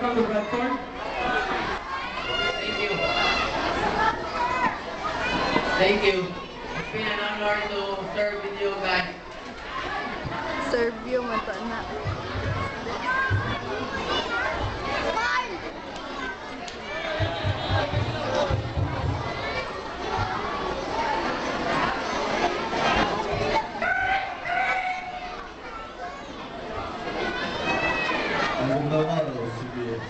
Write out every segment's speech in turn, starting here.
welcome to Bradford. Thank you. Thank you. It's been an honor to serve with you guys. Serve you, mata na. Magandang araw, CBS.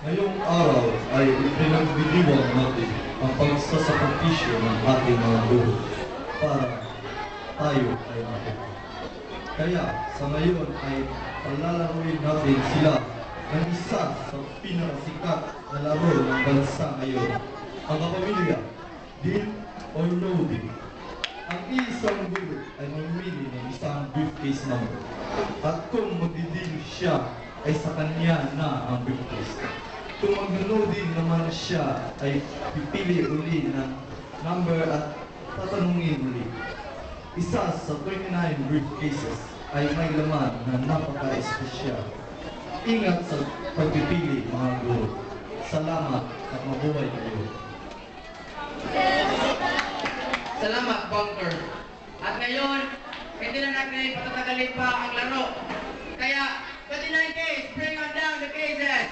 Ngayong araw ay ipinagdidiwang natin ang pagsasakripisyo ng ating mga guro para tayo ay natin. Kaya sa ngayon ay palalaruin natin sila ng isa sa pinakasikat na laro ng bansa ngayon, ang kapamilya, deal or no deal. Ang isang guro ay mamili ng isang briefcase number at kung magdidil siya ay sa kanya na ang briefcase. Kung mag-loading naman siya ay pipili uli ng number at tatanungin uli. Isa sa 29 briefcases ay may laman na napaka-espesyal. Ingat sa pagpipili mga guro. Salamat at mabuhay kayo. Salamat, Bunker. At ngayon, hindi na natin patatagalin pa ang laro. Kaya, 29 case, bring on down the cases.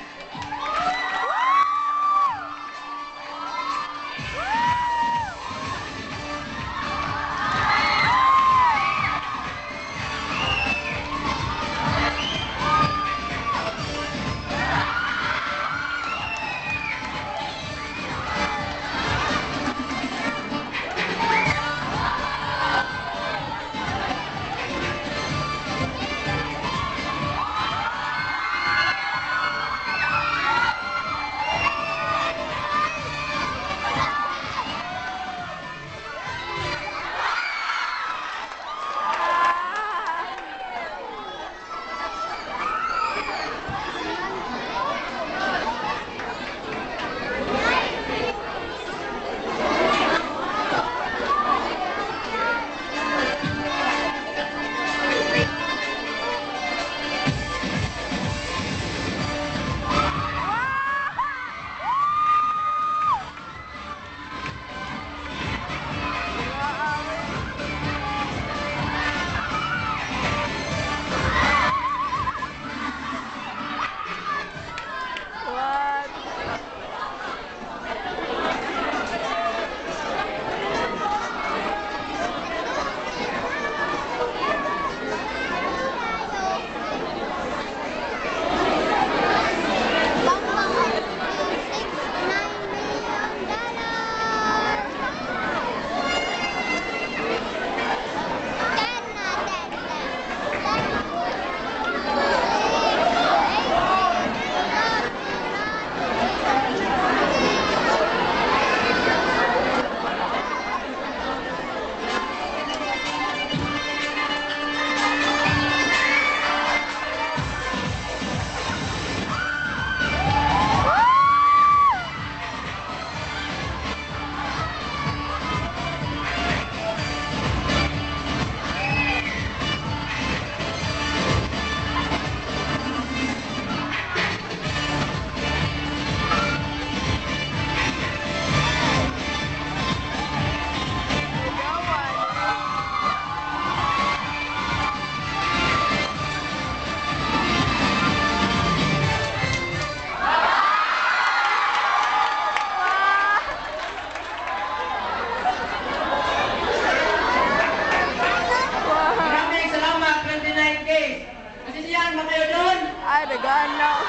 Ay, nagana.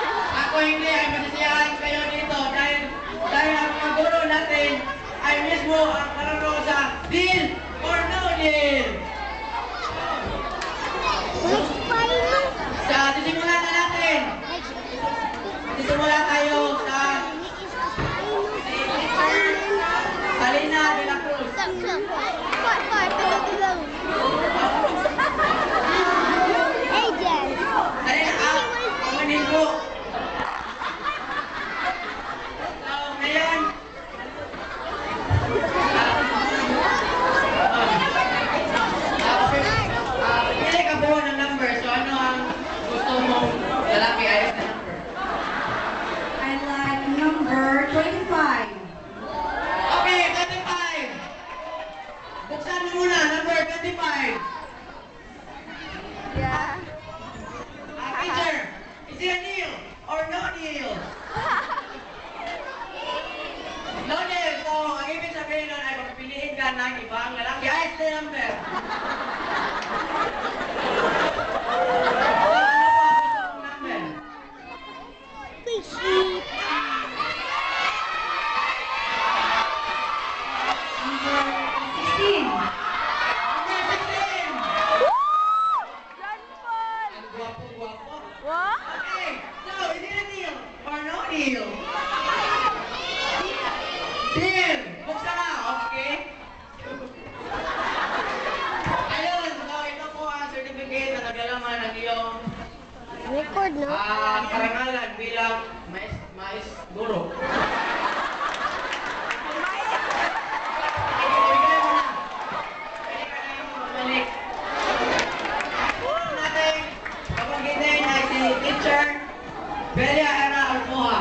Ako hindi ay masisiyahan kayo dito dahil ang mga guro natin ay mismo ang marunong sa deal or no deal. Sisimulan na natin. Sisimula tayo sa Salina de la Cruz. Kumanin po. So, ngayon, pili ka po ng number. So, ano ang gusto mong lalaki ayos na number? deal. No deal. So, ang ibig sabihin nun ay pagpiliin ka ng ibang lalaki. Ayos na number. So, ano po ang gusto mong number? Number 16. Number 16. John Paul! Ang gwapo-gwapo. What? Okay, so is it a deal or no deal? Deal! Buksan na, okay? Ayun, so ito po ang certificate na naglalaman ng iyong Record, no? karangalan bilang mais guro. Ibigay mo na. Pwede ka na yung bumalik. Natin, kapag hindi na si teacher, Belia Era Alcoa.